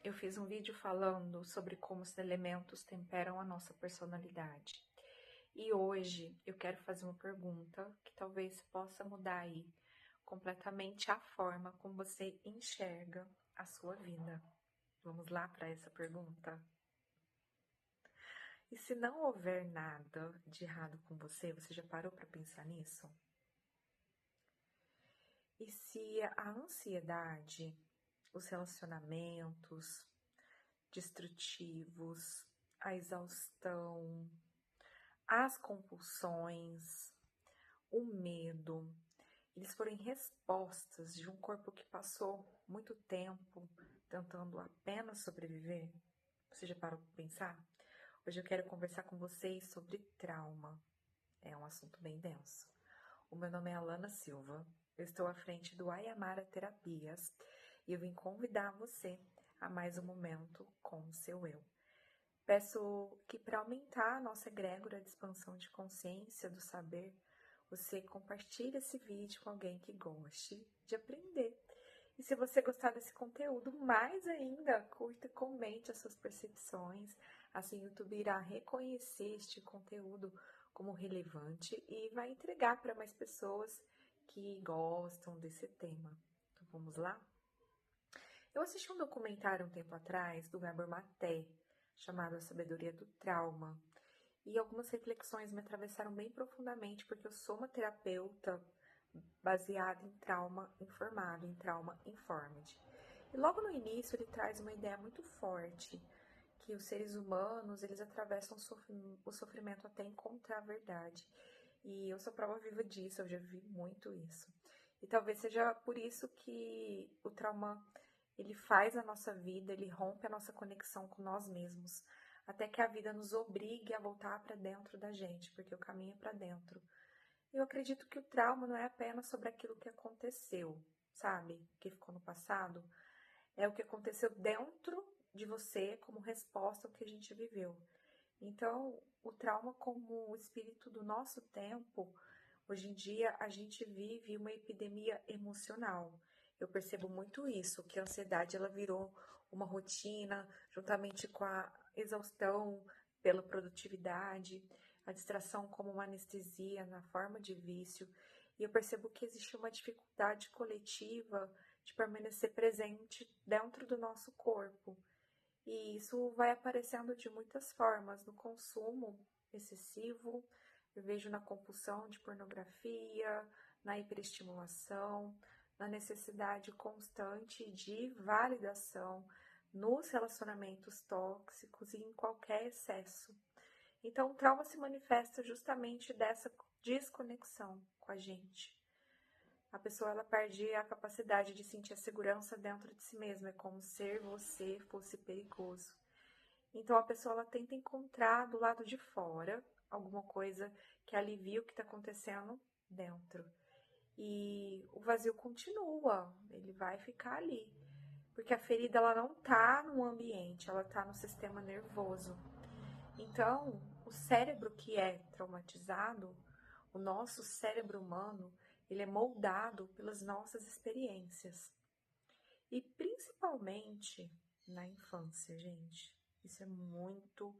Eu fiz um vídeo falando sobre como os elementos temperam a nossa personalidade. E hoje eu quero fazer uma pergunta que talvez possa mudar aí completamente a forma como você enxerga a sua vida. Vamos lá para essa pergunta? E se não houver nada de errado com você, você já parou para pensar nisso? E se a ansiedade, os relacionamentos destrutivos, a exaustão, as compulsões, o medo, eles forem respostas de um corpo que passou muito tempo tentando apenas sobreviver? Você já parou para pensar? Hoje eu quero conversar com vocês sobre trauma. É um assunto bem denso. O meu nome é Alana Silva, eu estou à frente do Ayamara Terapias e eu vim convidar você a mais um momento com o seu eu. Peço que, para aumentar a nossa egrégora de expansão de consciência do saber, você compartilhe esse vídeo com alguém que goste de aprender. E se você gostar desse conteúdo, mais ainda, curta e comente as suas percepções. Assim, o YouTube irá reconhecer este conteúdo como relevante e vai entregar para mais pessoas que gostam desse tema. Então, vamos lá? Eu assisti um documentário um tempo atrás do Gabor Maté, chamado A Sabedoria do Trauma, e algumas reflexões me atravessaram bem profundamente, porque eu sou uma terapeuta baseada em trauma informado, em trauma informed. E logo no início ele traz uma ideia muito forte, que os seres humanos, eles atravessam o sofrimento até encontrar a verdade. E eu sou prova viva disso, eu já vi muito isso. E talvez seja por isso que o trauma, ele faz a nossa vida, ele rompe a nossa conexão com nós mesmos, até que a vida nos obrigue a voltar para dentro da gente, porque o caminho é para dentro. Eu acredito que o trauma não é apenas sobre aquilo que aconteceu, sabe? Que ficou no passado. É o que aconteceu dentro de você como resposta ao que a gente viveu. Então, o trauma como o espírito do nosso tempo, hoje em dia a gente vive uma epidemia emocional. Eu percebo muito isso, que a ansiedade ela virou uma rotina, juntamente com a exaustão pela produtividade, a distração como uma anestesia na forma de vício. E eu percebo que existe uma dificuldade coletiva de permanecer presente dentro do nosso corpo. E isso vai aparecendo de muitas formas, no consumo excessivo, eu vejo na compulsão de pornografia, na hiperestimulação, na necessidade constante de validação, nos relacionamentos tóxicos e em qualquer excesso. Então, o trauma se manifesta justamente dessa desconexão com a gente. A pessoa ela perde a capacidade de sentir a segurança dentro de si mesma, é como se você fosse perigoso. Então a pessoa ela tenta encontrar do lado de fora alguma coisa que alivie o que está acontecendo dentro. E o vazio continua, ele vai ficar ali. Porque a ferida ela não está no ambiente, ela está no sistema nervoso. Então, o cérebro que é traumatizado, o nosso cérebro humano, ele é moldado pelas nossas experiências. E principalmente na infância, gente. Isso é muito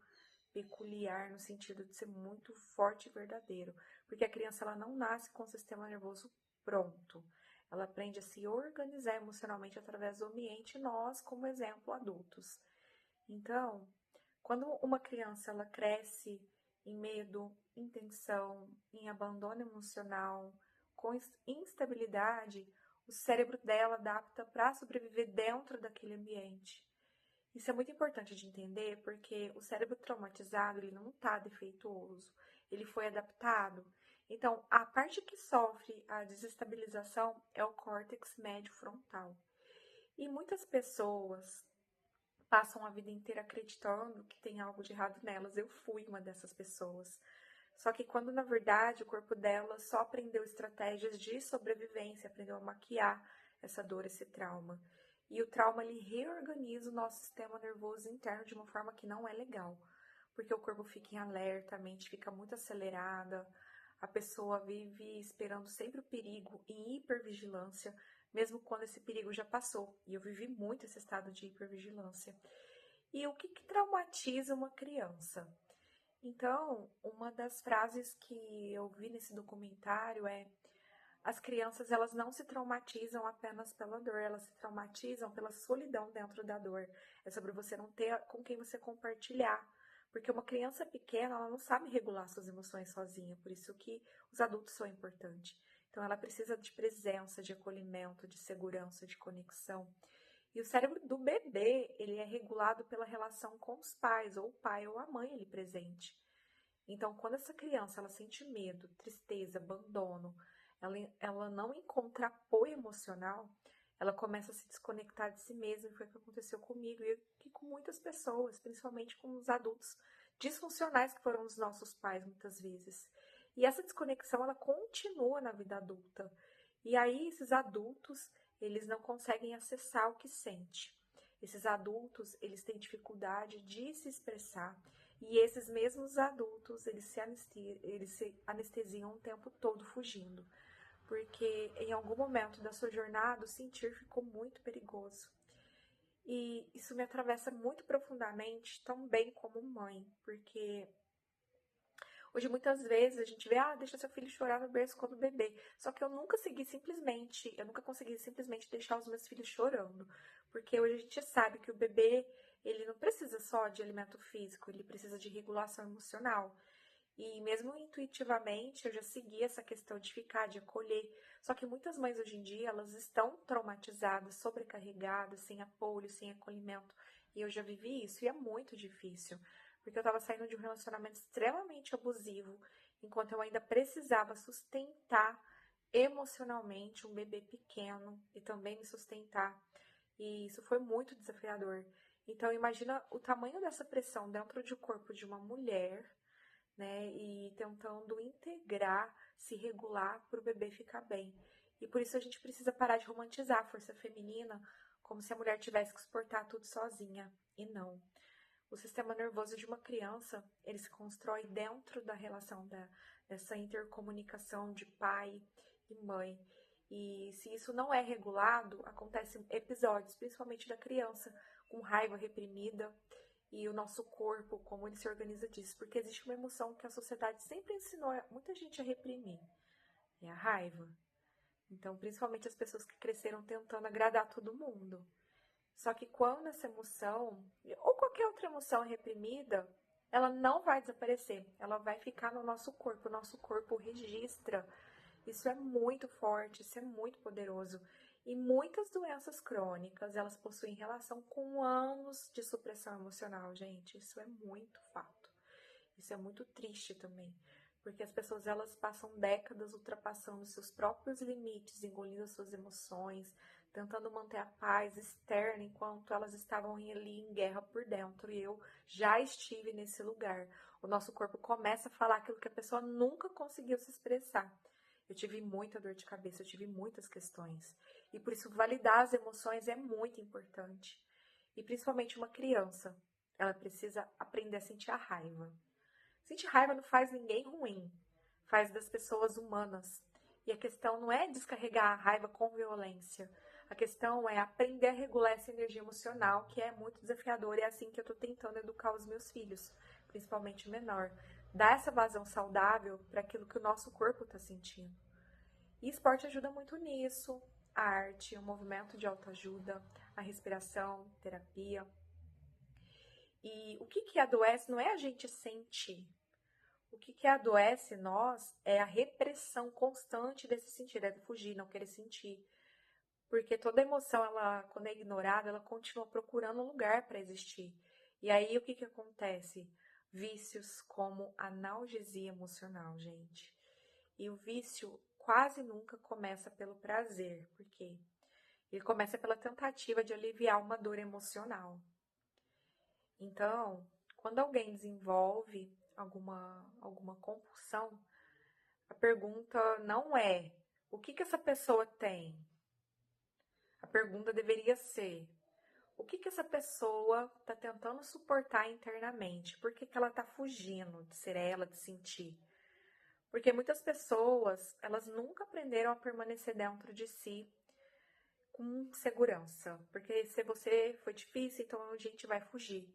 peculiar no sentido de ser muito forte e verdadeiro. Porque a criança ela não nasce com o sistema nervoso pronto. Ela aprende a se organizar emocionalmente através do ambiente, e nós, como exemplo, adultos. Então, quando uma criança ela cresce em medo, em tensão, em abandono emocional, com instabilidade, o cérebro dela adapta para sobreviver dentro daquele ambiente. Isso é muito importante de entender porque o cérebro traumatizado ele não está defeituoso, ele foi adaptado. Então, a parte que sofre a desestabilização é o córtex médio frontal. E muitas pessoas passam a vida inteira acreditando que tem algo de errado nelas. Eu fui uma dessas pessoas. Só que quando na verdade o corpo dela só aprendeu estratégias de sobrevivência, aprendeu a maquiar essa dor, esse trauma. E o trauma ele reorganiza o nosso sistema nervoso interno de uma forma que não é legal, porque o corpo fica em alerta, a mente fica muito acelerada, a pessoa vive esperando sempre o perigo, em hipervigilância, mesmo quando esse perigo já passou. E eu vivi muito esse estado de hipervigilância. E o que traumatiza uma criança? Então, uma das frases que eu vi nesse documentário é: as crianças, elas não se traumatizam apenas pela dor, elas se traumatizam pela solidão dentro da dor. É sobre você não ter com quem você compartilhar. Porque uma criança pequena, ela não sabe regular suas emoções sozinha, por isso que os adultos são importantes. Então, ela precisa de presença, de acolhimento, de segurança, de conexão. E o cérebro do bebê, ele é regulado pela relação com os pais, ou o pai ou a mãe ali presente. Então, quando essa criança ela sente medo, tristeza, abandono, ela não encontra apoio emocional, ela começa a se desconectar de si mesma, e foi o que aconteceu comigo e com muitas pessoas, principalmente com os adultos disfuncionais que foram os nossos pais muitas vezes. E essa desconexão ela continua na vida adulta. E aí esses adultos, eles não conseguem acessar o que sente. Esses adultos, eles têm dificuldade de se expressar. E esses mesmos adultos, eles se anestesiam o tempo todo fugindo. Porque em algum momento da sua jornada, o sentir ficou muito perigoso. E isso me atravessa muito profundamente, também como mãe. Porque hoje muitas vezes a gente vê, deixa seu filho chorar no berço quando bebê. Só que eu nunca consegui simplesmente deixar os meus filhos chorando. Porque hoje a gente sabe que o bebê, ele não precisa só de alimento físico, ele precisa de regulação emocional. E mesmo intuitivamente, eu já segui essa questão de ficar, de acolher. Só que muitas mães hoje em dia, elas estão traumatizadas, sobrecarregadas, sem apoio, sem acolhimento. E eu já vivi isso e é muito difícil. Porque eu estava saindo de um relacionamento extremamente abusivo, enquanto eu ainda precisava sustentar emocionalmente um bebê pequeno e também me sustentar. E isso foi muito desafiador. Então, imagina o tamanho dessa pressão dentro do corpo de uma mulher, né? E tentando integrar, se regular para o bebê ficar bem. E por isso a gente precisa parar de romantizar a força feminina como se a mulher tivesse que suportar tudo sozinha. E não. O sistema nervoso de uma criança, ele se constrói dentro da relação dessa intercomunicação de pai e mãe. E se isso não é regulado, acontecem episódios, principalmente da criança, com raiva reprimida, e o nosso corpo, como ele se organiza disso. Porque existe uma emoção que a sociedade sempre ensinou muita gente a reprimir, é a raiva. Então, principalmente as pessoas que cresceram tentando agradar todo mundo. Só que quando essa emoção, ou qualquer outra emoção é reprimida, ela não vai desaparecer, ela vai ficar no nosso corpo. O nosso corpo registra. Isso é muito forte, isso é muito poderoso. E muitas doenças crônicas, elas possuem relação com anos de supressão emocional, gente. Isso é muito fato. Isso é muito triste também. Porque as pessoas, elas passam décadas ultrapassando seus próprios limites, engolindo as suas emoções, tentando manter a paz externa enquanto elas estavam ali em guerra por dentro. E eu já estive nesse lugar. O nosso corpo começa a falar aquilo que a pessoa nunca conseguiu se expressar. Eu tive muita dor de cabeça, eu tive muitas questões. E por isso validar as emoções é muito importante. E principalmente uma criança, ela precisa aprender a sentir a raiva. Sentir raiva não faz ninguém ruim, faz das pessoas humanas. E a questão não é descarregar a raiva com violência. A questão é aprender a regular essa energia emocional, que é muito desafiadora, e é assim que eu estou tentando educar os meus filhos, principalmente o menor. Dar essa vazão saudável para aquilo que o nosso corpo está sentindo. E esporte ajuda muito nisso. A arte, o movimento de autoajuda, a respiração, terapia. E o que adoece não é a gente sentir. O que adoece nós é a repressão constante desse sentir, é fugir, não querer sentir. Porque toda emoção, ela, quando é ignorada, ela continua procurando um lugar para existir. E aí o que acontece? Vícios como analgesia emocional, gente. E o vício quase nunca começa pelo prazer, porque ele começa pela tentativa de aliviar uma dor emocional. Então, quando alguém desenvolve alguma compulsão, a pergunta não é o que essa pessoa tem. A pergunta deveria ser o que essa pessoa está tentando suportar internamente? Por que ela está fugindo de ser ela, de sentir? Porque muitas pessoas, elas nunca aprenderam a permanecer dentro de si. com segurança, porque se você foi difícil, então a gente vai fugir.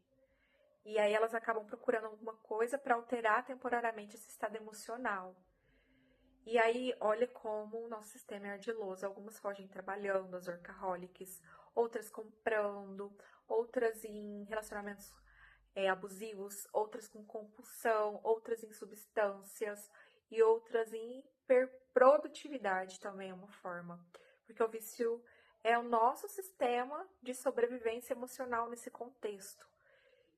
E aí elas acabam procurando alguma coisa para alterar temporariamente esse estado emocional. E aí, olha como o nosso sistema é ardiloso. Algumas fogem trabalhando, as workaholics, outras comprando, outras em relacionamentos abusivos, outras com compulsão, outras em substâncias e outras em hiperprodutividade também é uma forma. Porque o vício é o nosso sistema de sobrevivência emocional nesse contexto.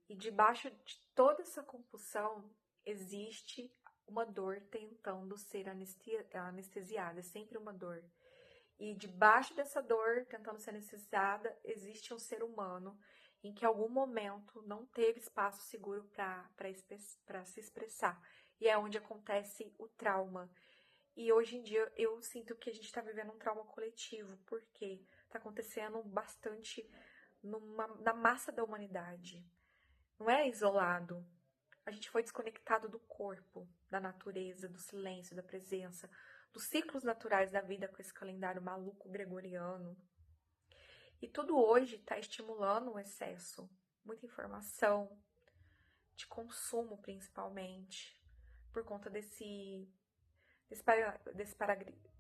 E debaixo de toda essa compulsão existe uma dor tentando ser anestesiada, é sempre uma dor. E debaixo dessa dor, tentando ser anestesiada, existe um ser humano em que em algum momento não teve espaço seguro para se expressar. E é onde acontece o trauma. E hoje em dia eu sinto que a gente está vivendo um trauma coletivo, porque está acontecendo bastante na massa da humanidade. Não é isolado. A gente foi desconectado do corpo, da natureza, do silêncio, da presença, dos ciclos naturais da vida com esse calendário maluco gregoriano. E tudo hoje está estimulando o excesso, muita informação, de consumo principalmente, por conta desse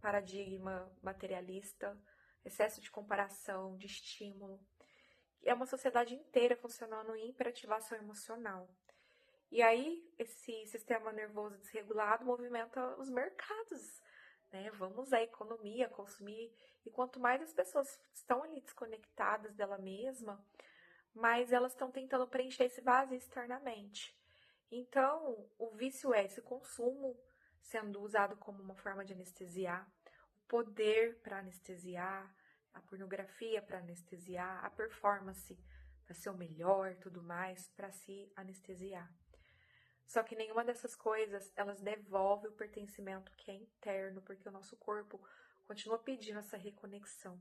paradigma materialista, excesso de comparação, de estímulo. É uma sociedade inteira funcionando em hiperativação emocional. E aí, esse sistema nervoso desregulado movimenta os mercados, né? Vamos à economia, consumir. E quanto mais as pessoas estão ali desconectadas dela mesma, mais elas estão tentando preencher esse vazio externamente. Então, o vício é esse consumo sendo usado como uma forma de anestesiar, o poder para anestesiar, a pornografia para anestesiar, a performance para ser o melhor, tudo mais, para se anestesiar. Só que nenhuma dessas coisas, elas devolvem o pertencimento que é interno, porque o nosso corpo continua pedindo essa reconexão.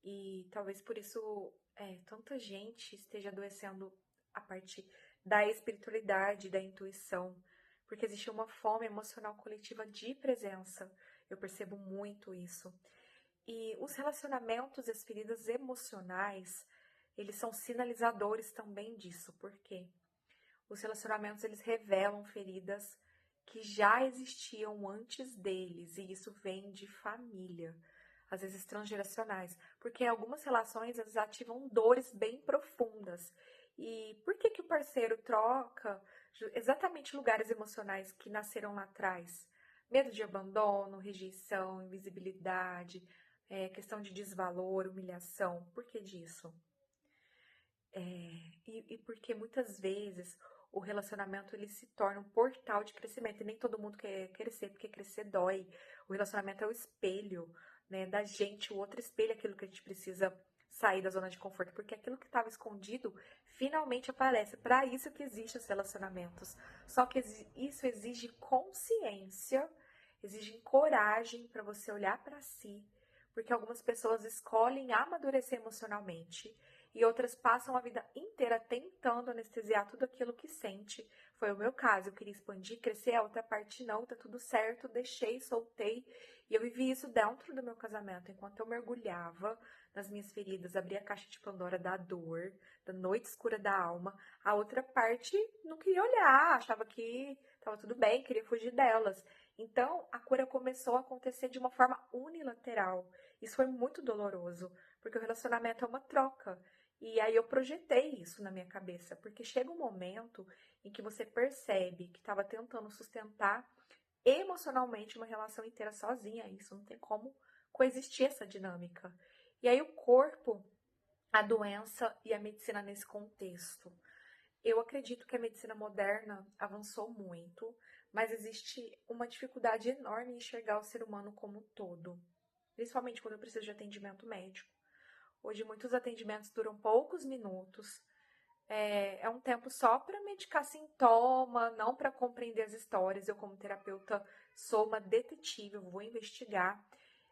E talvez por isso tanta gente esteja adoecendo a partir da espiritualidade, da intuição, porque existe uma fome emocional coletiva de presença. Eu percebo muito isso. E os relacionamentos, as feridas emocionais, eles são sinalizadores também disso. Por quê? Os relacionamentos, eles revelam feridas que já existiam antes deles, e isso vem de família, às vezes transgeracionais, porque algumas relações, elas ativam dores bem profundas. E por que o parceiro troca exatamente lugares emocionais que nasceram lá atrás? Medo de abandono, rejeição, invisibilidade, questão de desvalor, humilhação. Por que disso? E porque muitas vezes o relacionamento ele se torna um portal de crescimento. E nem todo mundo quer crescer, porque crescer dói. O relacionamento é o espelho, né, da gente. O outro espelha aquilo que a gente precisa sair da zona de conforto. Porque aquilo que estava escondido finalmente aparece. Para isso que existem os relacionamentos. Só que isso exige consciência, exige coragem para você olhar para si. Porque algumas pessoas escolhem amadurecer emocionalmente e outras passam a vida inteira tentando anestesiar tudo aquilo que sente. Foi o meu caso, eu queria expandir, crescer, a outra parte não, tá tudo certo, deixei, soltei. E eu vivi isso dentro do meu casamento, enquanto eu mergulhava nas minhas feridas, abria a caixa de Pandora da dor, da noite escura da alma. A outra parte não queria olhar, achava que estava tudo bem, queria fugir delas. Então, a cura começou a acontecer de uma forma unilateral. Isso foi muito doloroso, porque o relacionamento é uma troca. E aí eu projetei isso na minha cabeça, porque chega um momento em que você percebe que estava tentando sustentar emocionalmente uma relação inteira sozinha. Isso não tem como coexistir essa dinâmica. E aí o corpo, a doença e a medicina nesse contexto. Eu acredito que a medicina moderna avançou muito, mas existe uma dificuldade enorme em enxergar o ser humano como um todo, principalmente quando eu preciso de atendimento médico. Hoje, muitos atendimentos duram poucos minutos. É um tempo só para medicar sintoma, não para compreender as histórias. Eu, como terapeuta, sou uma detetive, eu vou investigar.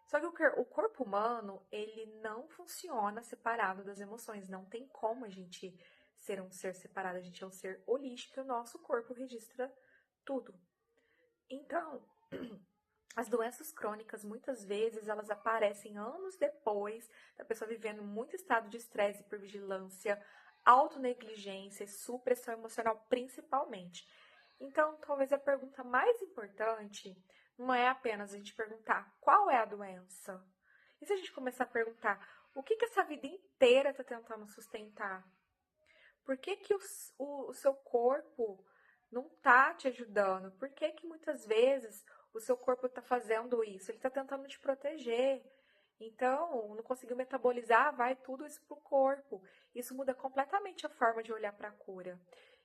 Só que o corpo humano, ele não funciona separado das emoções. Não tem como a gente ser um ser separado. A gente é um ser holístico e o nosso corpo registra tudo. Então, As doenças crônicas, muitas vezes, elas aparecem anos depois da pessoa vivendo muito estado de estresse, hipervigilância, autonegligência e supressão emocional, principalmente. Então, talvez a pergunta mais importante não é apenas a gente perguntar qual é a doença. E se a gente começar a perguntar o que essa vida inteira está tentando sustentar? Por que o seu corpo não está te ajudando? Por que muitas vezes o seu corpo está fazendo isso? Ele está tentando te proteger. Então, não conseguiu metabolizar, vai tudo isso pro corpo. Isso muda completamente a forma de olhar para a cura.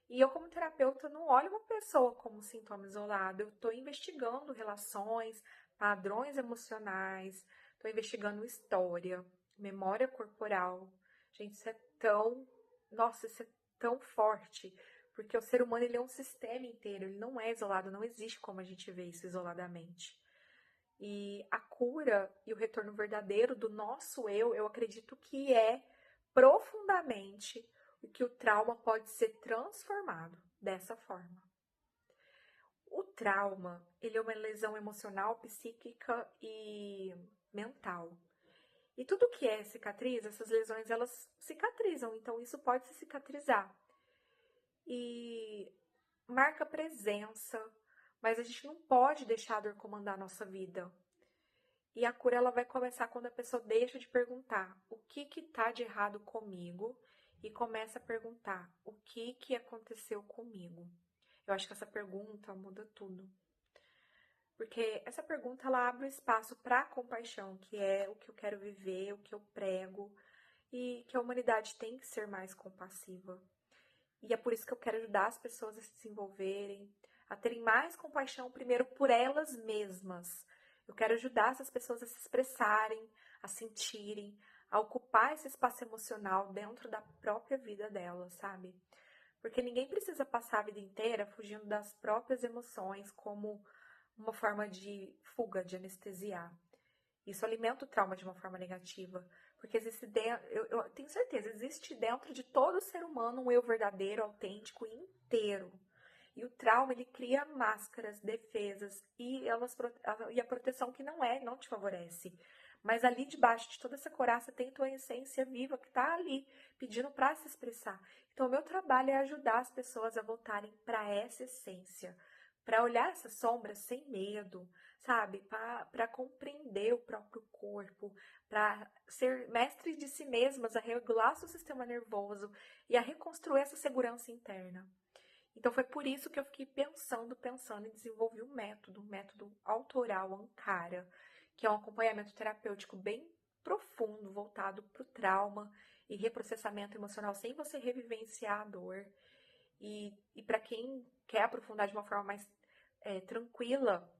E eu, como terapeuta, não olho uma pessoa como sintoma isolado. Eu estou investigando relações, padrões emocionais, estou investigando história, memória corporal. Gente, isso é tão. Nossa, isso é tão forte. Porque o ser humano ele é um sistema inteiro, ele não é isolado, não existe como a gente vê isso isoladamente. E a cura e o retorno verdadeiro do nosso eu acredito que é profundamente o que o trauma pode ser transformado dessa forma. O trauma, ele é uma lesão emocional, psíquica e mental. E tudo que é cicatriz, essas lesões, elas cicatrizam, então isso pode se cicatrizar. E marca presença, mas a gente não pode deixar a dor comandar a nossa vida. E a cura ela vai começar quando a pessoa deixa de perguntar o que tá de errado comigo e começa a perguntar o que aconteceu comigo. Eu acho que essa pergunta muda tudo. Porque essa pergunta ela abre o espaço para a compaixão, que é o que eu quero viver, o que eu prego, e que a humanidade tem que ser mais compassiva. E é por isso que eu quero ajudar as pessoas a se desenvolverem, a terem mais compaixão primeiro por elas mesmas. Eu quero ajudar essas pessoas a se expressarem, a sentirem, a ocupar esse espaço emocional dentro da própria vida delas, sabe? Porque ninguém precisa passar a vida inteira fugindo das próprias emoções como uma forma de fuga, de anestesiar. Isso alimenta o trauma de uma forma negativa. Porque existe eu tenho certeza, existe dentro de todo ser humano um eu verdadeiro, autêntico e inteiro. E o trauma, ele cria máscaras, defesas e a proteção que não te favorece. Mas ali debaixo de toda essa coraça tem tua essência viva que está ali, pedindo para se expressar. Então, o meu trabalho é ajudar as pessoas a voltarem para essa essência, para olhar essa sombra sem medo, sabe? Para compreender o próprio corpo, para ser mestre de si mesmas, a regular seu sistema nervoso e a reconstruir essa segurança interna. Então foi por isso que eu fiquei pensando e desenvolvi um método autoral Ankara, que é um acompanhamento terapêutico bem profundo, voltado para o trauma e reprocessamento emocional, sem você revivenciar a dor. E para quem quer aprofundar de uma forma mais tranquila,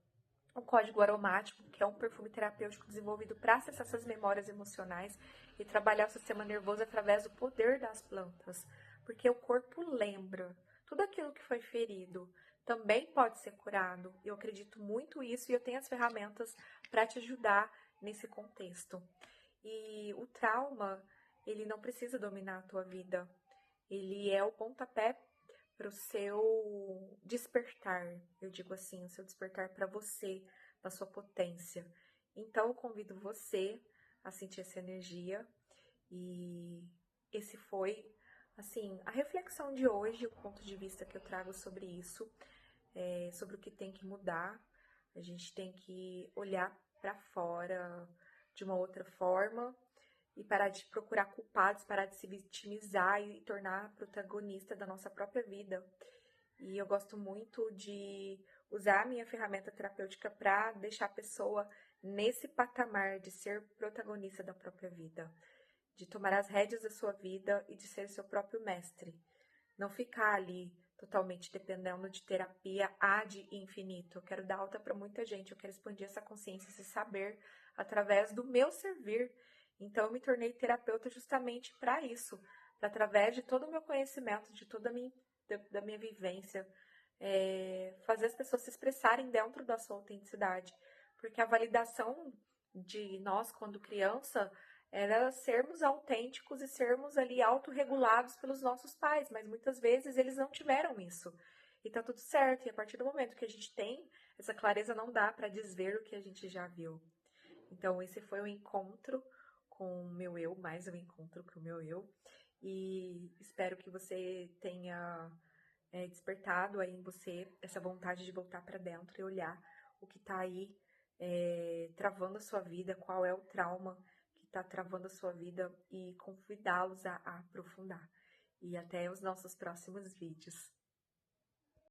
um código aromático, que é um perfume terapêutico desenvolvido para acessar essas memórias emocionais e trabalhar o sistema nervoso através do poder das plantas. Porque o corpo lembra. Tudo aquilo que foi ferido também pode ser curado. Eu acredito muito nisso e eu tenho as ferramentas para te ajudar nesse contexto. E o trauma, ele não precisa dominar a tua vida. Ele é o pontapé para o seu despertar, eu digo assim, o seu despertar para você, da sua potência. Então, eu convido você a sentir essa energia e esse foi, assim, a reflexão de hoje, o ponto de vista que eu trago sobre isso, sobre o que tem que mudar. A gente tem que olhar para fora de uma outra forma e parar de procurar culpados, parar de se vitimizar e tornar protagonista da nossa própria vida. E eu gosto muito de usar a minha ferramenta terapêutica para deixar a pessoa nesse patamar de ser protagonista da própria vida, de tomar as rédeas da sua vida e de ser seu próprio mestre. Não ficar ali totalmente dependendo de terapia ad infinito. Eu quero dar alta para muita gente, eu quero expandir essa consciência, esse saber através do meu servir. Então eu me tornei terapeuta justamente para isso, para através de todo o meu conhecimento, de toda da minha vivência, fazer as pessoas se expressarem dentro da sua autenticidade. Porque a validação de nós, quando criança, era sermos autênticos e sermos ali autorregulados pelos nossos pais, mas muitas vezes eles não tiveram isso. E tá tudo certo, e a partir do momento que a gente tem essa clareza não dá para desver o que a gente já viu. Então, esse foi um encontro com o meu eu, mais um encontro com o meu eu, e espero que você tenha despertado aí em você essa vontade de voltar para dentro e olhar o que está aí travando a sua vida, qual é o trauma que está travando a sua vida e convidá-los a aprofundar. E até os nossos próximos vídeos.